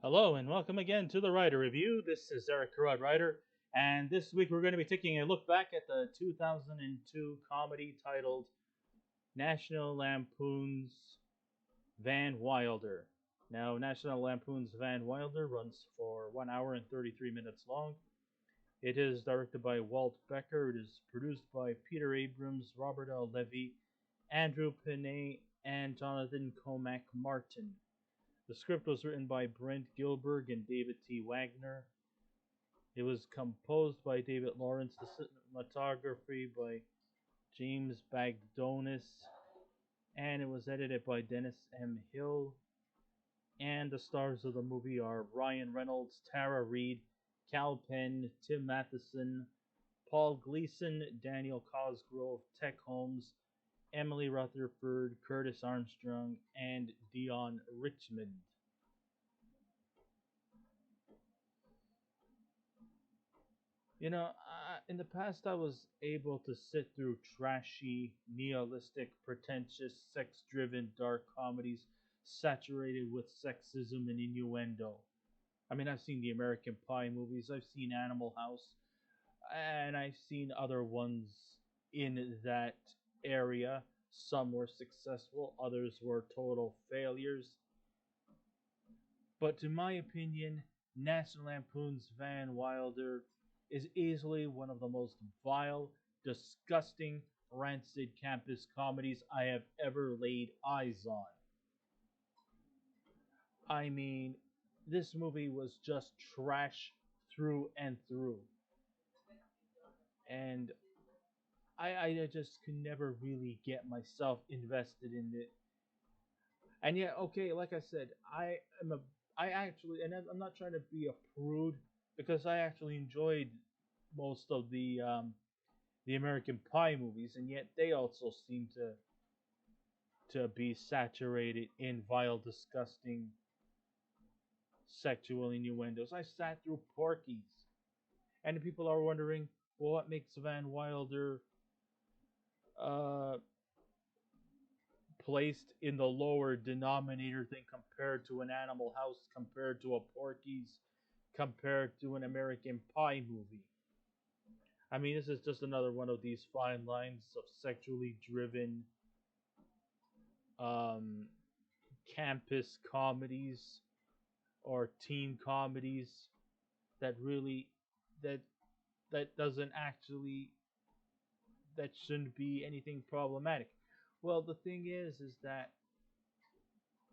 Hello and welcome again to the Writer Review. This is Eric Carrod Writer, and this week we're going to be taking a look back at the 2002 comedy titled National Lampoon's Van Wilder. Now, National Lampoon's Van Wilder runs for 1 hour and 33 minutes long. It is directed by Walt Becker. It is produced by Peter Abrams, Robert L. Levy, Andrew Panay, and Jonathan Comack Martin. The script was written by Brent Gilberg and David T. Wagner. It was composed by David Lawrence, the cinematography by James Bagdonis, and it was edited by Dennis M. Hill. And the stars of the movie are Ryan Reynolds, Tara Reid, Kal Penn, Tim Matheson, Paul Gleason, Daniel Cosgrove, Teck Holmes, Emily Rutherford, Curtis Armstrong, and Deon Richmond. In the past, I was able to sit through trashy, nihilistic, pretentious, sex driven, dark comedies saturated with sexism and innuendo. I mean, I've seen the American Pie movies, I've seen Animal House, and I've seen other ones in that area. Some were successful, others were total failures. But to my opinion, National Lampoon's Van Wilder is easily one of the most vile, disgusting, rancid campus comedies I have ever laid eyes on. I mean, this movie was just trash through and through. And I just could never really get myself invested in it. And yet, okay, like I said, I actually, and I'm not trying to be a prude because I actually enjoyed most of the American Pie movies, and yet they also seem to be saturated in vile, disgusting sexual innuendos. I sat through Porky's, and people are wondering, well, what makes Van Wilder uh, placed in the lower denominator thing compared to an Animal House, compared to a Porky's, compared to an American Pie movie. I mean, this is just another one of these fine lines of sexually driven um, campus comedies or teen comedies that really that that doesn't actually that shouldn't be anything problematic. Well, the thing is that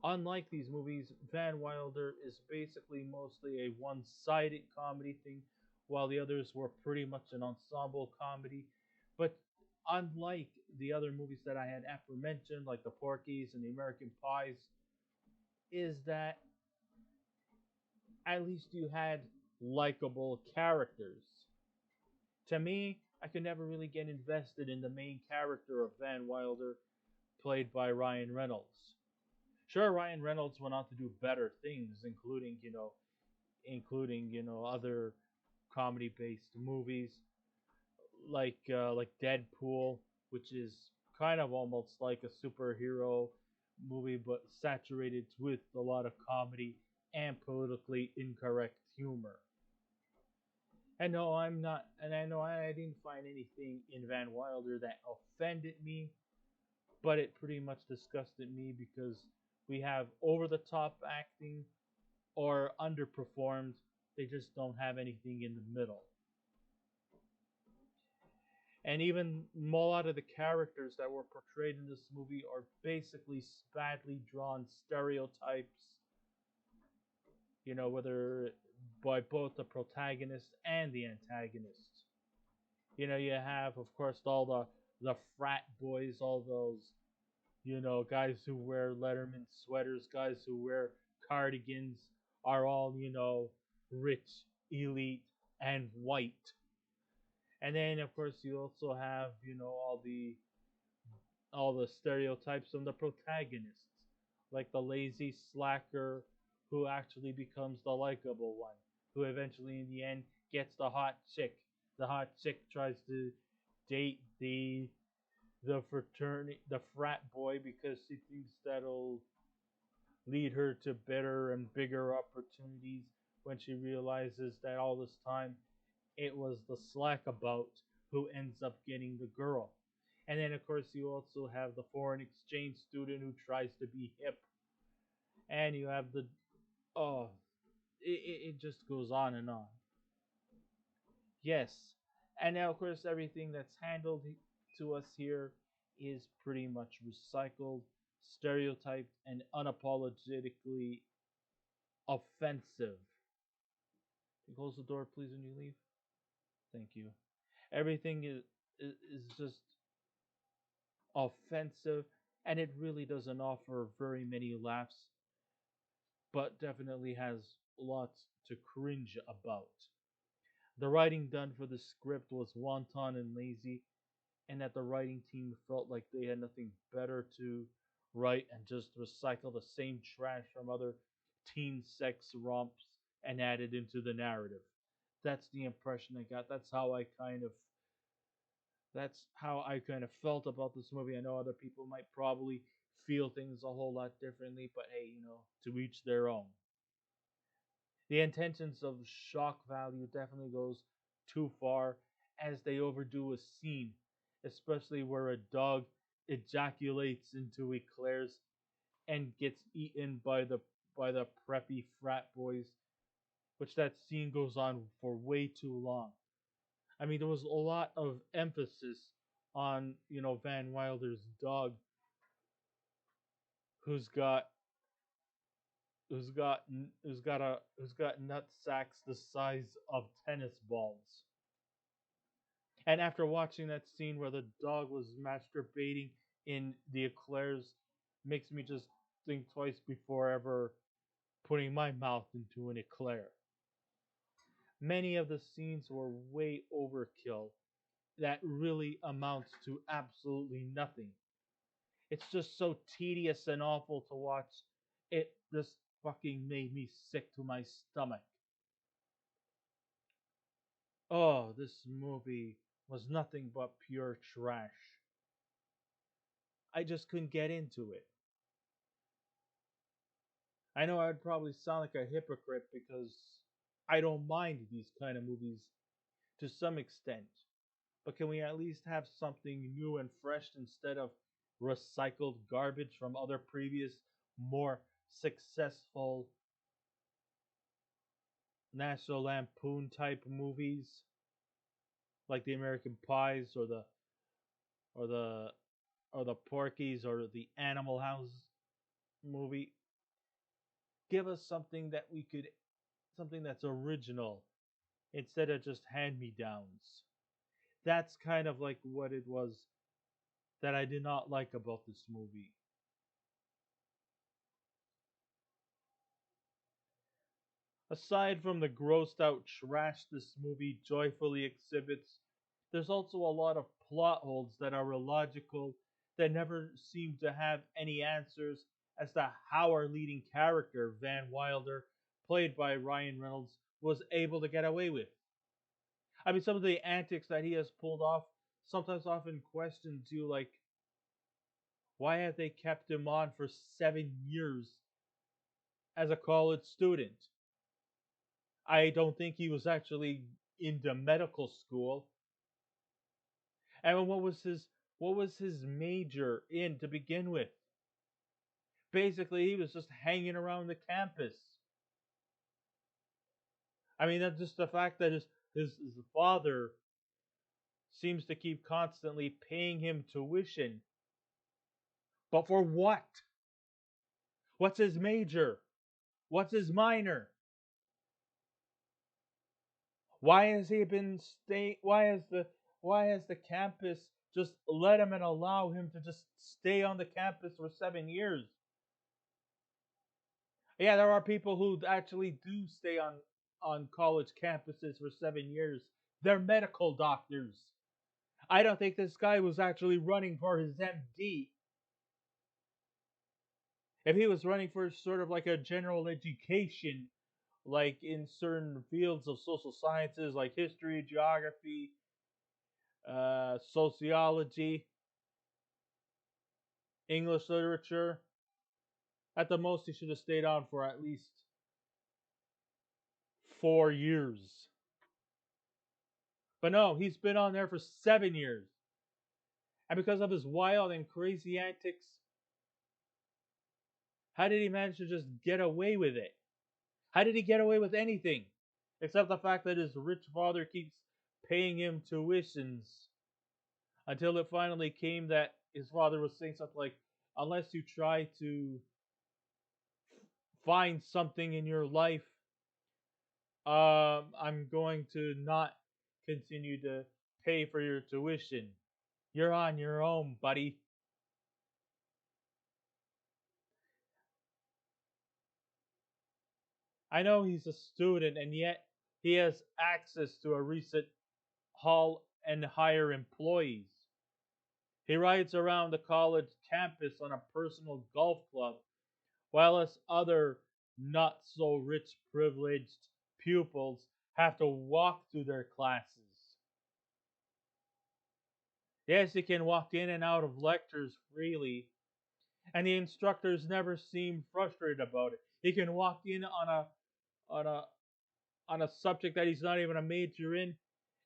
unlike these movies, Van Wilder is basically mostly a one-sided comedy thing, while the others were pretty much an ensemble comedy. But unlike the other movies that I had aforementioned, like the Porkies and the American Pies, is that at least you had likable characters. To me, I could never really get invested in the main character of Van Wilder, played by Ryan Reynolds. Sure, Ryan Reynolds went on to do better things, including other comedy-based movies like Deadpool, which is kind of almost like a superhero movie, but saturated with a lot of comedy and politically incorrect humor. And no, I'm not, and I know I didn't find anything in Van Wilder that offended me, but it pretty much disgusted me because we have over the top acting or underperformed. They just don't have anything in the middle. And even a lot of the characters that were portrayed in this movie are basically badly drawn stereotypes, whether by both the protagonist and the antagonist. You have, of course, all the frat boys, all those, guys who wear Letterman sweaters, guys who wear cardigans, are all, rich, elite, and white. And then, of course, you also have, all the stereotypes from the protagonists, like the lazy slacker who actually becomes the likable one, who eventually, in the end, gets the hot chick. The hot chick tries to date the fraternity, the frat boy, because she thinks lead her to better and bigger opportunities when she realizes that all this time it was the slackabout who ends up getting the girl. And then, of course, you also have the foreign exchange student who tries to be hip. And you have the. Oh, it just goes on and on. Yes. And now, of course, everything that's handled to us here is pretty much recycled, stereotyped, and unapologetically offensive. Can you close the door, please, when you leave? Thank you. Everything is just offensive, and it really doesn't offer very many laughs, but definitely has lots to cringe about. The writing done for the script was wanton and lazy, and that the writing team felt like they had nothing better to write and just recycle the same trash from other teen sex romps and add it into the narrative. That's the impression I got. That's how I kind of felt about this movie. I know other people might probably feel things a whole lot differently, but hey, to each their own. The intentions of shock value definitely goes too far as they overdo a scene, especially where a dog ejaculates into eclairs and gets eaten by the preppy frat boys, which that scene goes on for way too long. I mean, there was a lot of emphasis on Van Wilder's dog, who's got who's got nut sacks the size of tennis balls. And after watching that scene where the dog was masturbating in the eclairs, makes me just think twice before ever putting my mouth into an eclair. Many of the scenes were way overkill that really amounts to absolutely nothing. It's just so tedious and awful to watch. It just fucking made me sick to my stomach. Oh, this movie was nothing but pure trash. I just couldn't get into it. I know I'd probably sound like a hypocrite because I don't mind these kind of movies to some extent. But can we at least have something new and fresh instead of recycled garbage from other previous, more successful National Lampoon type movies like the American Pies or the or the Porkies or the Animal House movie? Give us something that's original instead of just hand me downs. That's kind of like what it was that I did not like about this movie. Aside from the grossed out trash this movie joyfully exhibits, there's also a lot of plot holes that are illogical, that never seem to have any answers as to how our leading character, Van Wilder, played by Ryan Reynolds, was able to get away with. I mean, some of the antics that he has pulled off sometimes often questions you, like, why have they kept him on for 7 years as a college student? I don't think he was actually into medical school. And what was his major in to begin with? Basically, he was just hanging around the campus. I mean, that's just the fact that his father seems to keep constantly paying him tuition. But for what? What's his major? What's his minor? Why has he been stay? Why has the campus just let him and allow him to just stay on the campus for 7 years? Yeah, there are people who actually do stay on college campuses for 7 years. They're medical doctors. I don't think this guy was actually running for his MD. If he was running for sort of like a general education, like in certain fields of social sciences like history, geography, sociology, English literature, At the most, he should have stayed on for at least 4 years. But no, he's been on there for 7 years. And because of his wild and crazy antics, how did he manage to just get away with it? How did he get away with anything? Except the fact that his rich father keeps paying him tuitions until it finally came that his father was saying something like, unless you try to find something in your life, I'm going to not continue to pay for your tuition. You're on your own, buddy. I know he's a student, and yet he has access to a recent haul and hire employees. He rides around the college campus on a personal golf club, while us other not so rich privileged pupils have to walk to their classes. Yes, he can walk in and out of lectures freely, and the instructors never seem frustrated about it. He can walk in on a on a subject that he's not even a major in,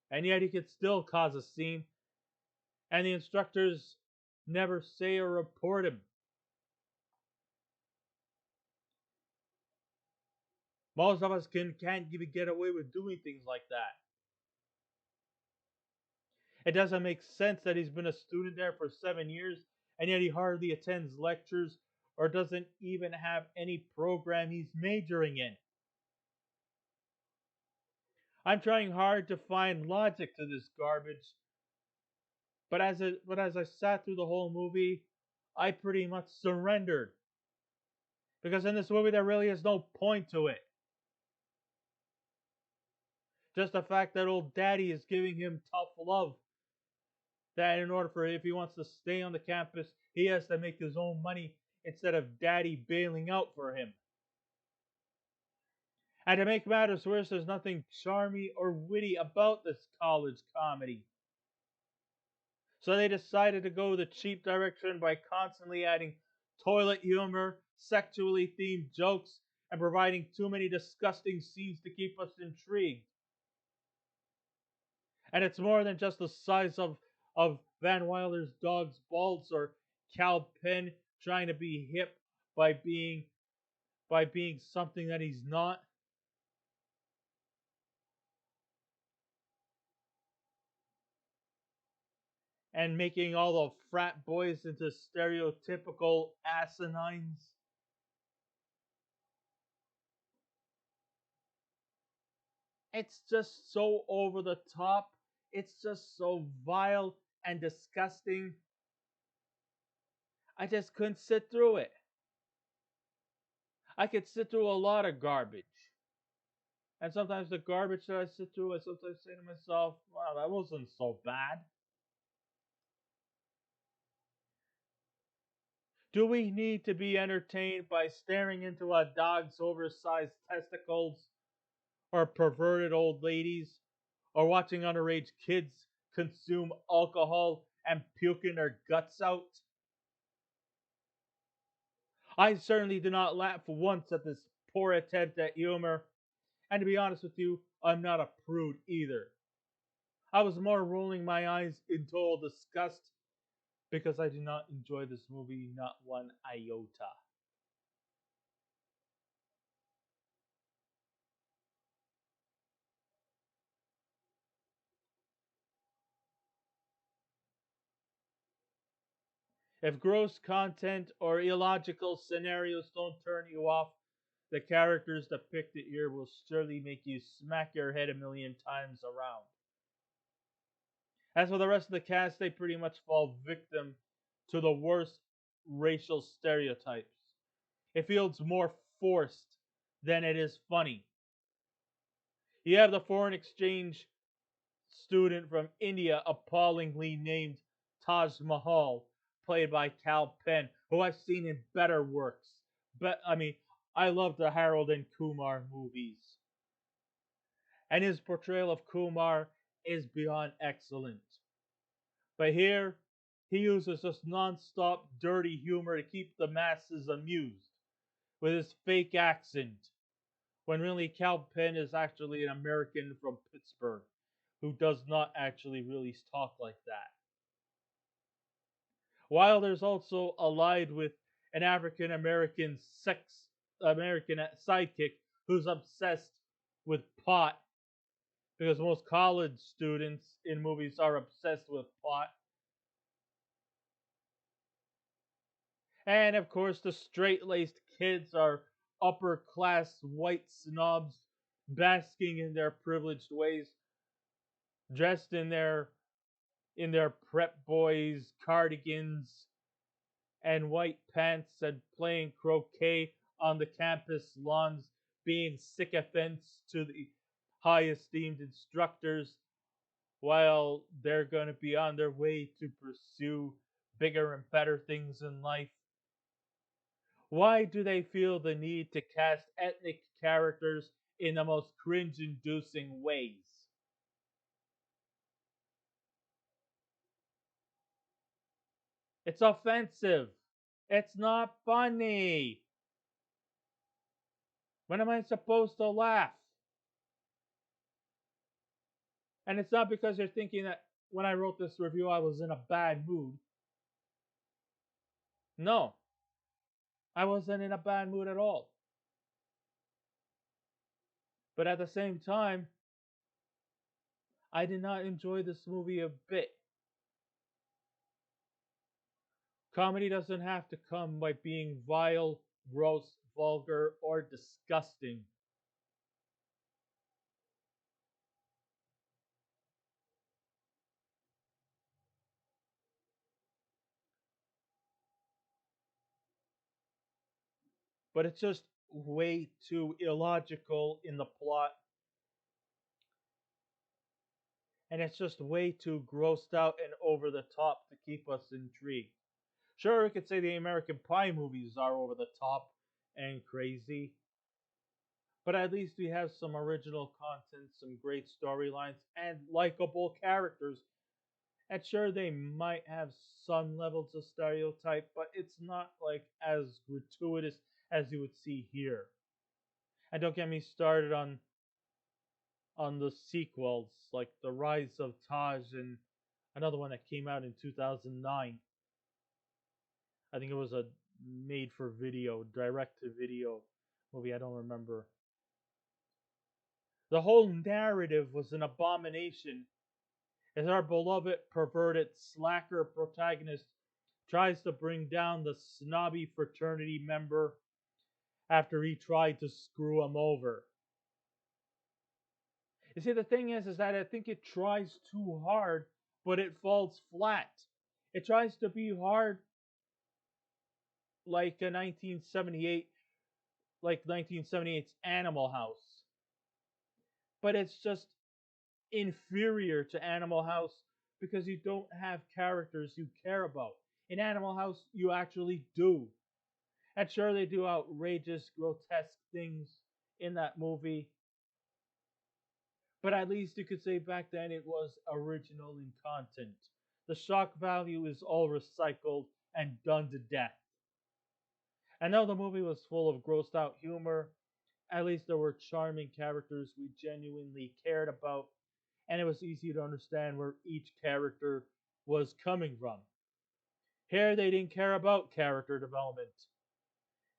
and yet he could still cause a scene, and the instructors never say or report him. Most of us can't even get away with doing things like that. It doesn't make sense that he's been a student there for 7 years, and yet he hardly attends lectures or doesn't even have any program he's majoring in. I'm trying hard to find logic to this garbage, but as I sat through the whole movie, I pretty much surrendered. Because in this movie there really is no point to it. Just the fact that old daddy is giving him tough love. That in order for if he wants to stay on the campus, he has to make his own money instead of daddy bailing out for him. And to make matters worse, there's nothing charmy or witty about this college comedy. So they decided to go the cheap direction by constantly adding toilet humor, sexually themed jokes, and providing too many disgusting scenes to keep us intrigued. And it's more than just the size of Van Wilder's dog's balls or Kal Penn trying to be hip by being something that he's not. And making all the frat boys into stereotypical asinines. It's just so over the top. It's just so vile and disgusting. I just couldn't sit through it. I could sit through a lot of garbage. And sometimes the garbage that I sit through, I sometimes say to myself, wow, that wasn't so bad. Do we need to be entertained by staring into a dog's oversized testicles or perverted old ladies or watching underage kids consume alcohol and puking their guts out? I certainly do not laugh once at this poor attempt at humor, and to be honest with you, I'm not a prude either. I was more rolling my eyes in total disgust because I do not enjoy this movie not one iota. If gross content or illogical scenarios don't turn you off, the characters depicted here will surely make you smack your head a million times around. As for the rest of the cast, they pretty much fall victim to the worst racial stereotypes. It feels more forced than it is funny. You have the foreign exchange student from India appallingly named Taj Mahal, played by Kal Penn, who I've seen in better works. But I mean, I love the Harold and Kumar movies, and his portrayal of Kumar is beyond excellent. But here, he uses just non-stop dirty humor to keep the masses amused. with his fake accent, when really Kal Penn is actually an American from Pittsburgh who does not actually really talk like that. Wilder's also allied with an African American American sidekick who's obsessed with pot because most college students in movies are obsessed with pot. And of course, the straight laced kids are upper class white snobs basking in their privileged ways, dressed in their prep boys cardigans and white pants and playing croquet on the campus lawns, being sycophants to the high esteemed instructors while they're going to be on their way to pursue bigger and better things in life. Why do they feel the need to cast ethnic characters in the most cringe inducing ways? It's offensive. It's not funny. When am I supposed to laugh? And it's not because you're thinking that when I wrote this review I was in a bad mood. No, I wasn't in a bad mood at all. But at the same time, I did not enjoy this movie a bit. Comedy doesn't have to come by being vile, gross, vulgar, or disgusting. But it's just way too illogical in the plot, and it's just way too grossed out and over the top to keep us intrigued. Sure, we could say the American Pie movies are over the top and crazy, but at least we have some original content, some great storylines, and likable characters. And sure, they might have some levels of stereotype, but it's not like as gratuitous as you would see here. And don't get me started on the sequels like The Rise of Taj and another one that came out in 2009. I think it was a made for video, direct to video movie. I don't remember. The whole narrative was an abomination as our beloved perverted slacker protagonist tries to bring down the snobby fraternity member after he tried to screw him over. You see, the thing is that I think it tries too hard, but it falls flat. It tries to be hard like a 1978, like 1978's Animal House, but it's just inferior to Animal House because you don't have characters you care about. In Animal House, you actually do. And sure, they do outrageous, grotesque things in that movie, but at least you could say back then it was original in content. The shock value is all recycled and done to death. And though the movie was full of grossed out humor, at least there were charming characters we genuinely cared about, and it was easy to understand where each character was coming from. Here, they didn't care about character development.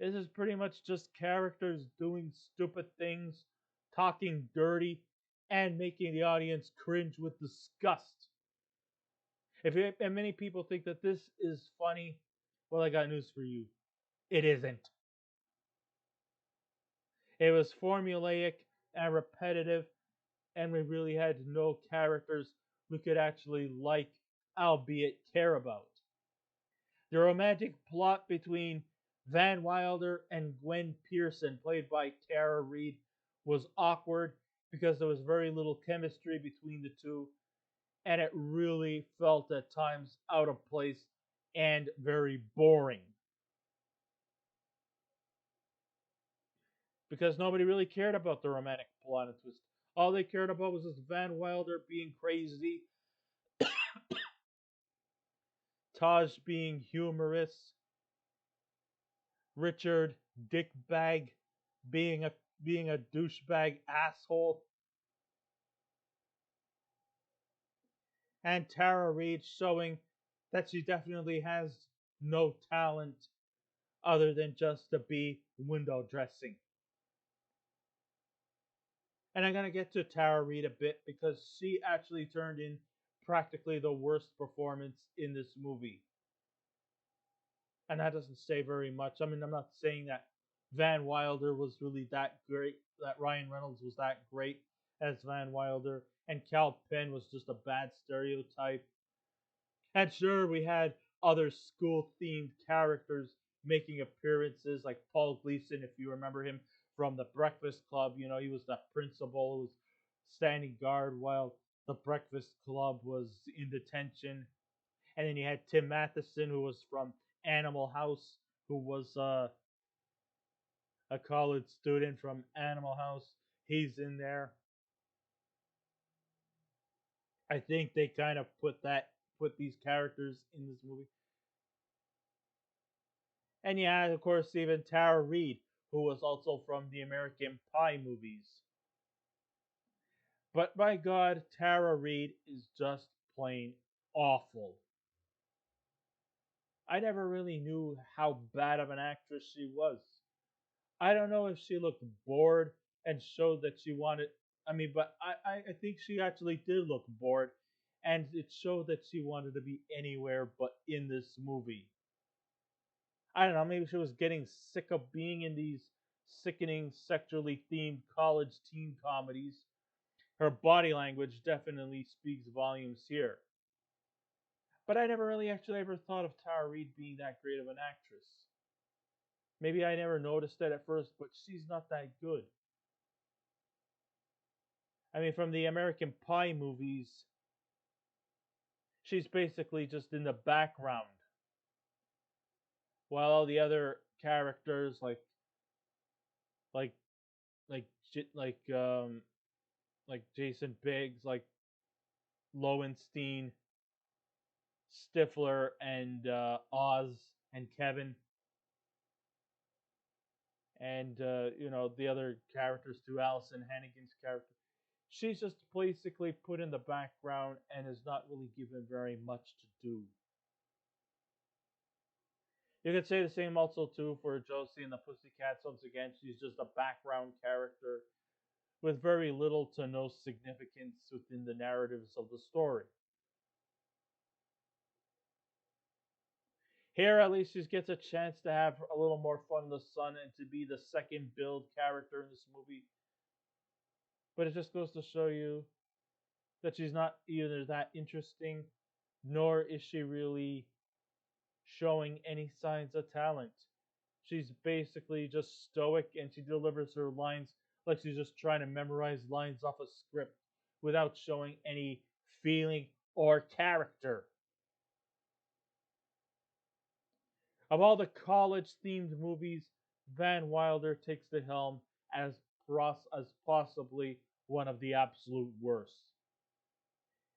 This is pretty much just characters doing stupid things, talking dirty, and making the audience cringe with disgust. And many people think that this is funny, well, I got news for you. It isn't. It was formulaic and repetitive, and we really had no characters we could actually like, albeit care about. The romantic plot between Van Wilder and Gwen Pearson, played by Tara Reid, was awkward because there was very little chemistry between the two, and it really felt at times out of place and very boring because nobody really cared about the romantic plot and twist. All they cared about was this Van Wilder being crazy, Taj being humorous, Richard dick bag, being a being a douchebag asshole, and Tara Reid showing that she definitely has no talent other than just to be window dressing. And I'm gonna get to Tara Reid a bit because she actually turned in practically the worst performance in this movie. And that doesn't say very much. I mean, I'm not saying that Van Wilder was really that great, that Ryan Reynolds was that great as Van Wilder, and Kal Penn was just a bad stereotype. And sure, we had other school themed characters making appearances, like Paul Gleason, if you remember him from the Breakfast Club. You know, he was the principal who was standing guard while the Breakfast Club was in detention. And then you had Tim Matheson, who was from Animal House, who was a college student from Animal House. He's in there. I think they kind of put these characters in this movie. And yeah, of course, even Tara Reid, who was also from the American Pie movies. But by God, Tara Reid is just plain awful. I never really knew how bad of an actress she was. I don't know if she looked bored and showed that she wanted. I mean, but I think she actually did look bored, and it showed that she wanted to be anywhere but in this movie. I don't know, maybe she was getting sick of being in these sickening sexually themed college teen comedies. Her body language definitely speaks volumes here. But I never really actually ever thought of Tara Reid being that great of an actress. Maybe I never noticed it at first, but she's not that good. I mean, from the American Pie movies, she's basically just in the background, while all the other characters, like like like like Jason Biggs, like Lowenstein, Stifler, and Oz, and Kevin, and the other characters too, Allison Hannigan's character. She's just basically put in the background and is not really given very much to do. You could say the same also too for Josie and the Pussycats. Once again, she's just a background character with very little to no significance within the narratives of the story. Here, at least, she gets a chance to have a little more fun in the sun and to be the second build character in this movie. But it just goes to show you that she's not either that interesting, nor is she really showing any signs of talent. She's basically just stoic and she delivers her lines like she's just trying to memorize lines off a script without showing any feeling or character. Of all the college themed movies, Van Wilder takes the helm as possibly one of the absolute worst.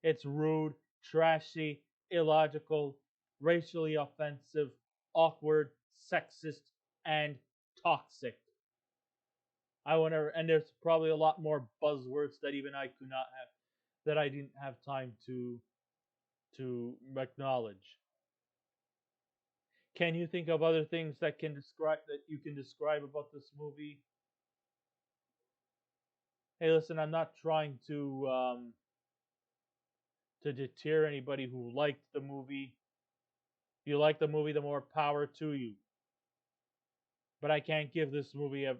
It's rude, trashy, illogical, racially offensive, awkward, sexist, and toxic. I wonder, and there's probably a lot more buzzwords that even I could not have, that I didn't have time to acknowledge. Can you think of other things that you can describe about this movie? Hey, listen, I'm not trying to deter anybody who liked the movie. If you like the movie, the more power to you. But I can't give this movie a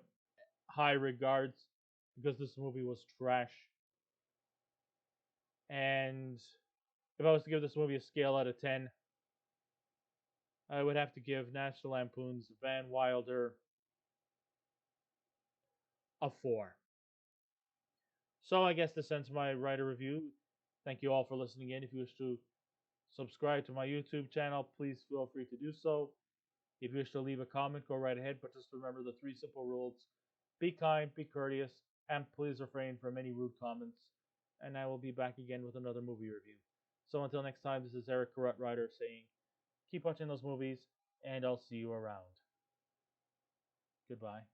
high regards because this movie was trash. And if I was to give this movie a scale out of 10, I would have to give National Lampoon's Van Wilder a 4. So I guess this ends my writer review. Thank you all for listening in. If you wish to subscribe to my YouTube channel, please feel free to do so. If you wish to leave a comment, go right ahead, but just remember the 3 simple rules. Be kind, be courteous, and please refrain from any rude comments. And I will be back again with another movie review. So until next time, this is Eric Carruth Ryder saying, keep watching those movies, and I'll see you around. Goodbye.